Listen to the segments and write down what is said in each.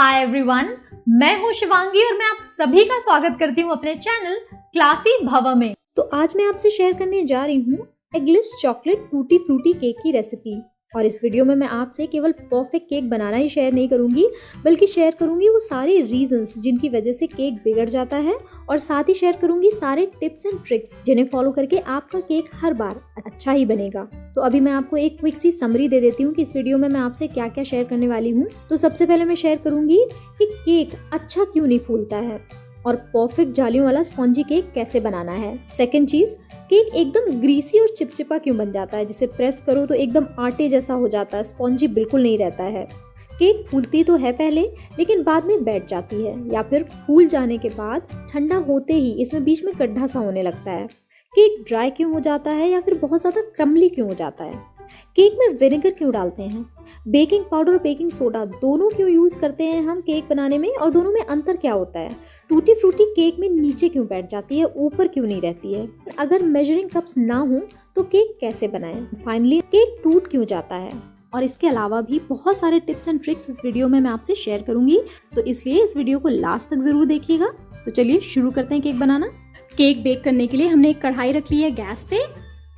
Hi everyone, मैं हूं शिवांगी और मैं आप सभी का स्वागत करती हूं अपने चैनल क्लासी भव में। तो आज मैं आपसे शेयर करने जा रही हूँ eggless chocolate tutti frutti cake की रेसिपी। और इस वीडियो में मैं आपसे केवल परफेक्ट केक बनाना ही शेयर नहीं करूंगी, बल्कि शेयर करूंगी वो सारे रीजंस जिनकी वजह से केक बिगड़ जाता है, और साथ ही शेयर करूंगी सारे टिप्स एंड ट्रिक्स जिन्हें फॉलो करके आपका केक हर बार अच्छा ही बनेगा। तो अभी मैं आपको एक क्विक सी समरी दे देती हूँ कि इस वीडियो में मैं आपसे क्या क्या शेयर करने वाली हूँ। तो सबसे पहले मैं शेयर करूंगी कि केक अच्छा क्यों नहीं फूलता है और परफेक्ट जालियों वाला स्पॉन्जी केक कैसे बनाना है। सेकंड चीज, केक एकदम ग्रीसी और चिपचिपा क्यों बन जाता है, जिसे प्रेस करो तो एकदम आटे जैसा हो जाता है, स्पॉन्जी बिल्कुल नहीं रहता है। केक फूलती तो है पहले, लेकिन बाद में बैठ जाती है, या फिर फूल जाने के बाद ठंडा होते ही इसमें बीच में गड्ढा सा होने लगता है। केक ड्राई क्यों हो जाता है या फिर बहुत ज्यादा क्रम्बली क्यों हो जाता है। केक में विनेगर क्यों डालते हैं, बेकिंग पाउडर और बेकिंग सोडा दोनों क्यों यूज करते हैं हम केक बनाने में, और दोनों में अंतर क्या होता है। टूटी फ्रूटी केक में नीचे क्यों बैठ जाती है, ऊपर क्यों नहीं रहती है। अगर मेजरिंग कप्स ना हो तो केक कैसे बनाएं। फाइनली, केक टूट क्यों जाता है। और इसके अलावा भी बहुत सारे टिप्स एंड ट्रिक्स इस वीडियो में मैं आपसे शेयर करूंगी, तो इसलिए इस वीडियो को लास्ट तक जरूर देखिएगा। तो चलिए शुरू करते हैं केक बनाना। केक बेक करने के लिए हमने एक कढ़ाई रख ली है गैस पे।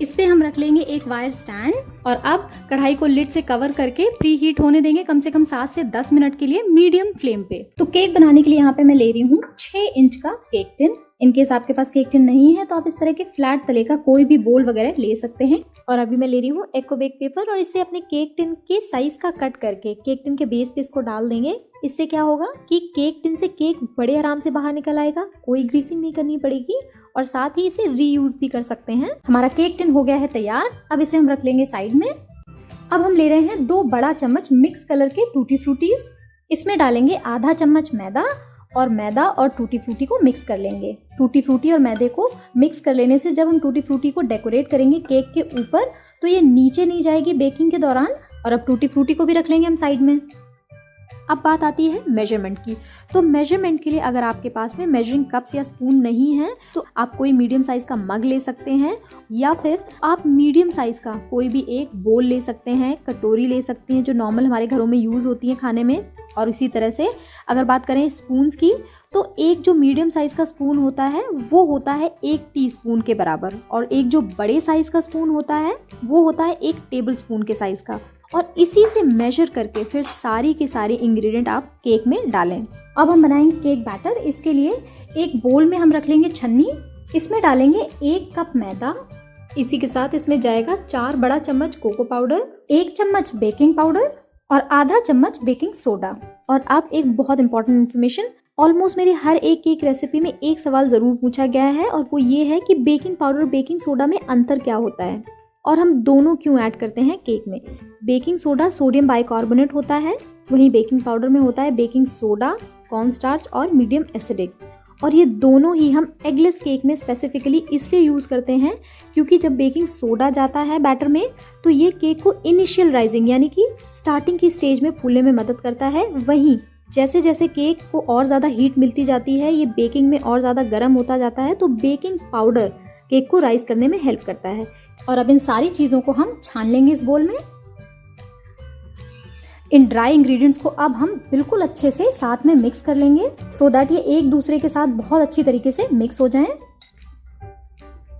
इस पे हम रख लेंगे एक वायर स्टैंड, और अब कढ़ाई को लिड से कवर करके प्री हीट होने देंगे कम से कम 7 से 10 मिनट के लिए मीडियम फ्लेम पे। तो केक बनाने के लिए यहाँ पे मैं ले रही हूँ 6 इंच का केक टिन। इनकेस आपके पास केक टिन नहीं है तो आप इस तरह के फ्लैट तले का कोई भी बोल वगैरह ले सकते हैं। और अभी मैं ले रही हूँ एको बेक पेपर, और इसे अपने केक टिन के साइज का कट करके केक टिन के बेस पे इसको डाल देंगे। इससे क्या होगा कि केक टिन से केक बड़े आराम से बाहर निकल आएगा, कोई ग्रीसिंग नहीं करनी पड़ेगी, और साथ ही इसे रीयूज भी कर सकते हैं। हमारा केक टिन हो गया है तैयार। अब इसे हम रख लेंगे साइड में। अब हम ले रहे हैं 2 बड़ा चम्मच मिक्स कलर के टूटी फ्रूटीज। इसमें डालेंगे आधा चम्मच मैदा, और मैदा और टूटी फ्रूटी को मिक्स कर लेंगे। टूटी फ्रूटी और मैदे को मिक्स कर लेने से जब हम टूटी फ्रूटी को डेकोरेट करेंगे केक के ऊपर तो ये नीचे नहीं जाएगी बेकिंग के दौरान। और अब टूटी फ्रूटी को भी रख लेंगे हम साइड में। अब बात आती है मेजरमेंट की। तो मेजरमेंट के लिए अगर आपके पास में मेजरिंग कप्स या स्पून नहीं है तो आप कोई मीडियम साइज का मग ले सकते हैं, या फिर आप मीडियम साइज का कोई भी एक बोल ले सकते हैं, कटोरी ले सकते हैं जो नॉर्मल हमारे घरों में यूज होती है खाने में। और इसी तरह से अगर बात करें स्पून्स की, तो एक जो मीडियम साइज का स्पून होता है वो होता है 1 टीस्पून के बराबर, और एक जो बड़े साइज का स्पून होता है वो होता है 1 टेबल स्पून के साइज का। और इसी से मेजर करके फिर सारी के सारे इंग्रेडिएंट आप केक में डालें। अब हम बनाएंगे केक बैटर। इसके लिए एक बोल में हम रख लेंगे छन्नी। इसमें डालेंगे 1 कप मैदा। इसी के साथ इसमें जाएगा 4 बड़ा चम्मच कोको पाउडर, 1 चम्मच बेकिंग पाउडर और आधा चम्मच बेकिंग सोडा। और अब एक बहुत इंपॉर्टेंट इन्फॉर्मेशन, ऑलमोस्ट मेरी हर एक केक रेसिपी में एक सवाल जरूर पूछा गया है, और वो ये है कि बेकिंग पाउडर और बेकिंग सोडा में अंतर क्या होता है, और हम दोनों क्यों ऐड करते हैं केक में। बेकिंग सोडा सोडियम बाइकार्बोनेट होता है, वहीं बेकिंग पाउडर में होता है बेकिंग सोडा, कॉर्नस्टार्च और मीडियम एसिडिक। और ये दोनों ही हम एगलेस केक में स्पेसिफिकली इसलिए यूज करते हैं क्योंकि जब बेकिंग सोडा जाता है बैटर में तो ये केक को इनिशियल राइजिंग यानी कि स्टार्टिंग की स्टेज में फूलने में मदद करता है। वहीं जैसे जैसे केक को और ज़्यादा हीट मिलती जाती है, ये बेकिंग में और ज़्यादा गर्म होता जाता है, तो बेकिंग पाउडर केक को राइज करने में हेल्प करता है। और अब इन सारी चीज़ों को हम छान लेंगे इस बोल में। इन ड्राई इंग्रेडिएंट्स को अब हम बिल्कुल अच्छे से साथ में मिक्स कर लेंगे, सो दैट ये एक दूसरे के साथ बहुत अच्छी तरीके से मिक्स हो जाएं।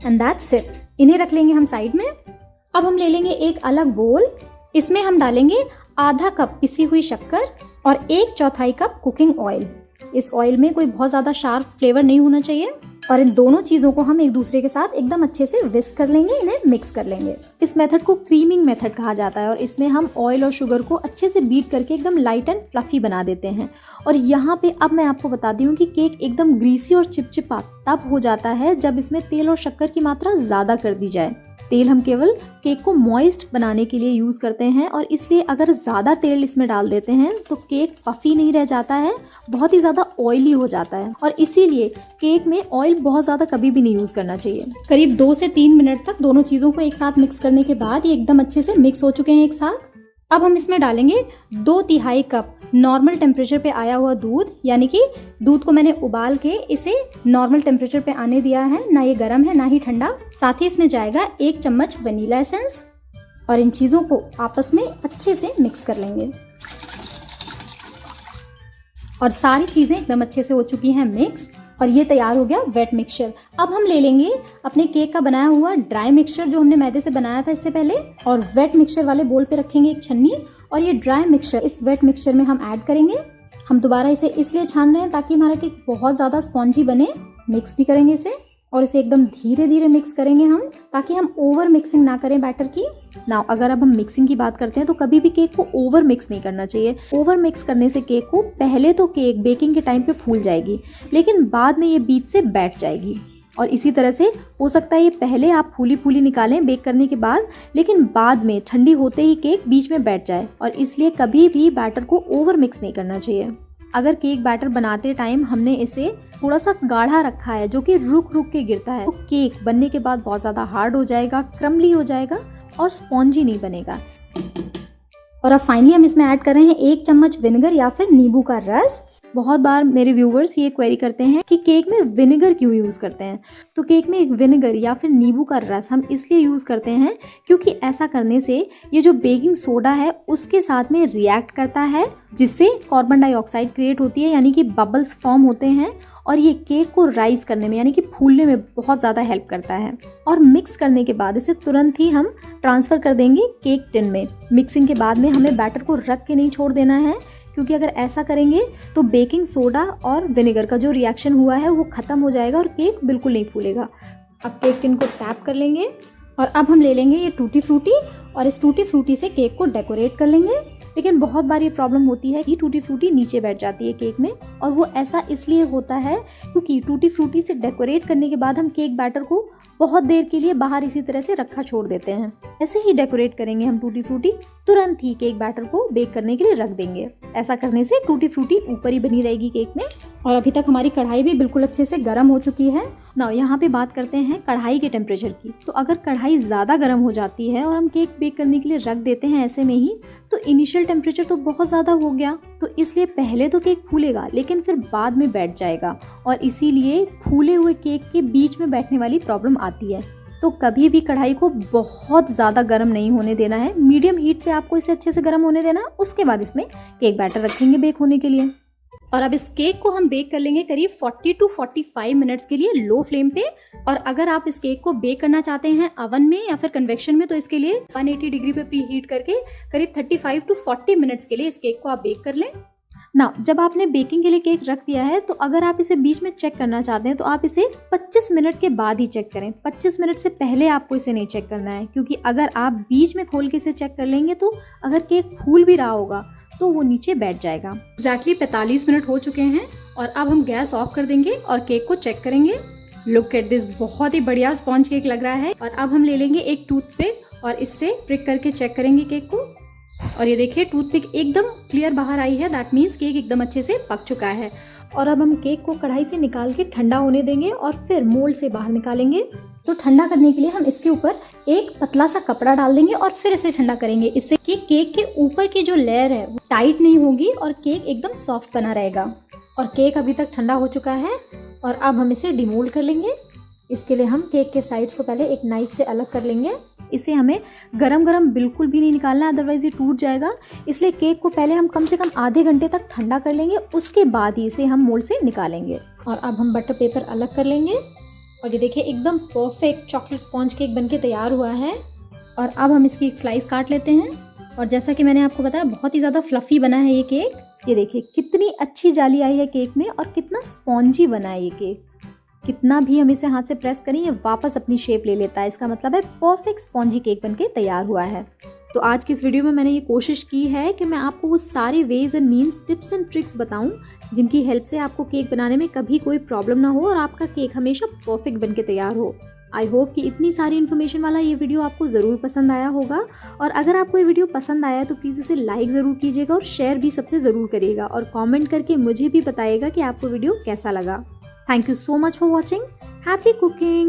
And that's it. इन्हें रख लेंगे हम साइड में। अब हम ले लेंगे एक अलग बोल। इसमें हम डालेंगे आधा कप पिसी हुई शक्कर और 1/4 कप कुकिंग ऑयल। इस ऑयल में कोई बहुत ज़्यादा शार्प फ्लेवर नहीं होना चाहिए। और इन दोनों चीज़ों को हम एक दूसरे के साथ एकदम अच्छे से विस्क कर लेंगे, इन्हें मिक्स कर लेंगे। इस मेथड को क्रीमिंग मेथड कहा जाता है, और इसमें हम ऑयल और शुगर को अच्छे से बीट करके एकदम लाइट एंड फ्लफी बना देते हैं। और यहाँ पे अब मैं आपको बताती हूँ कि केक एकदम ग्रीसी और चिपचिपा तब हो जाता है जब इसमें तेल और शक्कर की मात्रा ज़्यादा कर दी जाए। तेल हम केवल केक को मॉइस्ट बनाने के लिए यूज करते हैं, और इसलिए अगर ज़्यादा तेल इसमें डाल देते हैं तो केक पफी नहीं रह जाता है, बहुत ही ज़्यादा ऑयली हो जाता है। और इसीलिए केक में ऑयल बहुत ज़्यादा कभी भी नहीं यूज करना चाहिए। करीब 2 से 3 मिनट तक दोनों चीज़ों को एक साथ मिक्स करने के बाद ये एकदम अच्छे से मिक्स हो चुके हैं एक साथ। अब हम इसमें डालेंगे 2/3 कप नॉर्मल टेम्परेचर पे आया हुआ दूध, यानी कि दूध को मैंने उबाल के इसे नॉर्मल टेम्परेचर पे आने दिया है, ना ये गर्म है ना ही ठंडा। साथ ही इसमें जाएगा 1 चम्मच वनीला एसेंस, और इन चीज़ों को आपस में अच्छे से मिक्स कर लेंगे। और सारी चीज़ें एकदम अच्छे से हो चुकी हैं मिक्स, और ये तैयार हो गया वेट मिक्सचर। अब हम ले लेंगे अपने केक का बनाया हुआ ड्राई मिक्सचर जो हमने मैदे से बनाया था इससे पहले, और वेट मिक्सचर वाले बोल पे रखेंगे एक छन्नी, और ये ड्राई मिक्सचर इस वेट मिक्सचर में हम ऐड करेंगे। हम दोबारा इसे इसलिए छान रहे हैं ताकि हमारा केक बहुत ज़्यादा स्पॉन्जी बने। मिक्स भी करेंगे इसे, और इसे एकदम धीरे धीरे मिक्स करेंगे हम, ताकि हम ओवर मिक्सिंग ना करें बैटर की। नाउ अगर अब हम मिक्सिंग की बात करते हैं तो कभी भी केक को ओवर मिक्स नहीं करना चाहिए। ओवर मिक्स करने से केक को पहले तो केक बेकिंग के टाइम पे फूल जाएगी, लेकिन बाद में ये बीच से बैठ जाएगी। और इसी तरह से हो सकता है ये पहले आप फूली फूली निकालें बेक करने के बाद, लेकिन बाद में ठंडी होते ही केक बीच में बैठ जाए, और इसलिए कभी भी बैटर को ओवर मिक्स नहीं करना चाहिए। अगर केक बैटर बनाते टाइम हमने इसे थोड़ा सा गाढ़ा रखा है जो कि रुक रुक के गिरता है, तो केक बनने के बाद बहुत ज़्यादा हार्ड हो जाएगा, क्रम्बली हो जाएगा और स्पॉन्जी नहीं बनेगा। और अब फाइनली हम इसमें ऐड कर रहे हैं 1 चम्मच विनेगर या फिर नींबू का रस। बहुत बार मेरे व्यूवर्स ये क्वेरी करते हैं कि केक में विनेगर क्यों यूज़ करते हैं। तो केक में एक विनेगर या फिर नींबू का रस हम इसलिए यूज़ करते हैं क्योंकि ऐसा करने से ये जो बेकिंग सोडा है उसके साथ में रिएक्ट करता है, जिससे कार्बन डाइऑक्साइड क्रिएट होती है, यानी कि बबल्स फॉर्म होते हैं, और ये केक को राइज करने में यानी कि फूलने में बहुत ज़्यादा हेल्प करता है। और मिक्स करने के बाद इसे तुरंत ही हम ट्रांसफ़र कर देंगे केक टिन में। मिक्सिंग के बाद में हमें बैटर को रख के नहीं छोड़ देना है, क्योंकि अगर ऐसा करेंगे तो बेकिंग सोडा और विनेगर का जो रिएक्शन हुआ है वो ख़त्म हो जाएगा और केक बिल्कुल नहीं फूलेगा। अब केक टिन को टैप कर लेंगे, और अब हम ले लेंगे ये टूटी फ्रूटी, और इस टूटी फ्रूटी से केक को डेकोरेट कर लेंगे। लेकिन बहुत बार ये प्रॉब्लम होती है कि टूटी फ्रूटी नीचे बैठ जाती है केक में, और वो ऐसा इसलिए होता है क्योंकि टूटी फ्रूटी से डेकोरेट करने के बाद हम केक बैटर को बहुत देर के लिए बाहर इसी तरह से रखा छोड़ देते हैं। ऐसे ही डेकोरेट करेंगे हम टूटी फ्रूटी, तुरंत ही केक बैटर को बेक करने के लिए रख देंगे। ऐसा करने से टूटी फ्रूटी ऊपर ही बनी रहेगी केक में। और अभी तक हमारी कढ़ाई भी बिल्कुल अच्छे से गर्म हो चुकी है। नाउ यहाँ पे बात करते हैं कढ़ाई के टेम्परेचर की। तो अगर कढ़ाई ज़्यादा गर्म हो जाती है और हम केक बेक करने के लिए रख देते हैं ऐसे में ही, तो इनिशियल टेम्परेचर तो बहुत ज़्यादा हो गया, तो इसलिए पहले तो केक फूलेगा लेकिन फिर बाद में बैठ जाएगा, और इसीलिए फूले हुए केक के बीच में बैठने वाली प्रॉब्लम आती है। तो कभी भी कढ़ाई को बहुत ज़्यादा गर्म नहीं होने देना है, मीडियम हीट पे आपको इसे अच्छे से गर्म होने देना। उसके बाद इसमें केक बैटर रखेंगे बेक होने के लिए। और अब इस केक को हम बेक कर लेंगे करीब 40 to 45 मिनट्स के लिए लो फ्लेम पे। और अगर आप इस केक को बेक करना चाहते हैं अवन में या फिर कन्वेक्शन में, तो इसके लिए 180 डिग्री पे प्री हीट करके करीब 35 to 40 मिनट्स के लिए इस केक को आप बेक कर लें। ना जब आपने बेकिंग के लिए केक रख दिया है, तो अगर आप इसे बीच में चेक करना चाहते हैं तो आप इसे 25 मिनट के बाद ही चेक करें। 25 मिनट से पहले आपको इसे नहीं चेक करना है, क्योंकि अगर आप बीच में खोल के इसे चेक कर लेंगे तो अगर केक फूल भी रहा होगा तो वो नीचे बैठ जाएगा। एग्जैक्टली 45 मिनट हो चुके हैं, और अब हम गैस ऑफ कर देंगे और केक को चेक करेंगे। लुक एट दिस, बहुत ही बढ़िया स्पॉन्ज केक लग रहा है। और अब हम ले लेंगे एक टूथपिक और इससे प्रिक करके चेक करेंगे केक को। और ये देखिए टूथपिक एकदम क्लियर बाहर आई है, दैट मीन्स केक एकदम अच्छे से पक चुका है। और अब हम केक को कढ़ाई से निकाल के ठंडा होने देंगे और फिर मोल्ड से बाहर निकालेंगे। तो ठंडा करने के लिए हम इसके ऊपर एक पतला सा कपड़ा डाल देंगे और फिर इसे ठंडा करेंगे, इससे कि केक के ऊपर की जो लेयर है वो टाइट नहीं होगी और केक एकदम सॉफ्ट बना रहेगा। और केक अभी तक ठंडा हो चुका है, और अब हम इसे डिमोल्ड कर लेंगे। इसके लिए हम केक के साइड्स को पहले एक नाइफ से अलग कर लेंगे। इसे हमें गरम गरम बिल्कुल भी नहीं निकालना है, अदरवाइज ये टूट जाएगा। इसलिए केक को पहले हम कम से कम आधे घंटे तक ठंडा कर लेंगे, उसके बाद ही इसे हम मोल्ड से निकालेंगे। और अब हम बटर पेपर अलग कर लेंगे, और ये देखिए एकदम परफेक्ट चॉकलेट स्पॉन्ज केक बनके तैयार हुआ है। और अब हम इसकी एक स्लाइस काट लेते हैं, और जैसा कि मैंने आपको बताया बहुत ही ज़्यादा फ्लफ़ी बना है ये केक। ये देखिए कितनी अच्छी जाली आई है केक में, और कितना स्पॉन्जी बना है ये केक। कितना भी हम इसे हाथ से प्रेस करें ये वापस अपनी शेप ले लेता है। इसका मतलब है परफेक्ट स्पॉन्जी केक बनके तैयार हुआ है। तो आज की इस वीडियो में मैंने ये कोशिश की है कि मैं आपको वो सारे ways and means, tips and tricks बताऊं जिनकी हेल्प से आपको केक बनाने में कभी कोई प्रॉब्लम ना हो और आपका केक हमेशा परफेक्ट बनके तैयार हो। आई होप कि इतनी सारी इन्फॉर्मेशन वाला ये वीडियो आपको ज़रूर पसंद आया होगा। और अगर आपको ये वीडियो पसंद आया तो प्लीज़ इसे लाइक ज़रूर कीजिएगा और शेयर भी सबसे ज़रूर करिएगा, और कमेंट करके मुझे भी बताइएगा कि आपको वीडियो कैसा लगा। Thank you so much for watching. Happy cooking!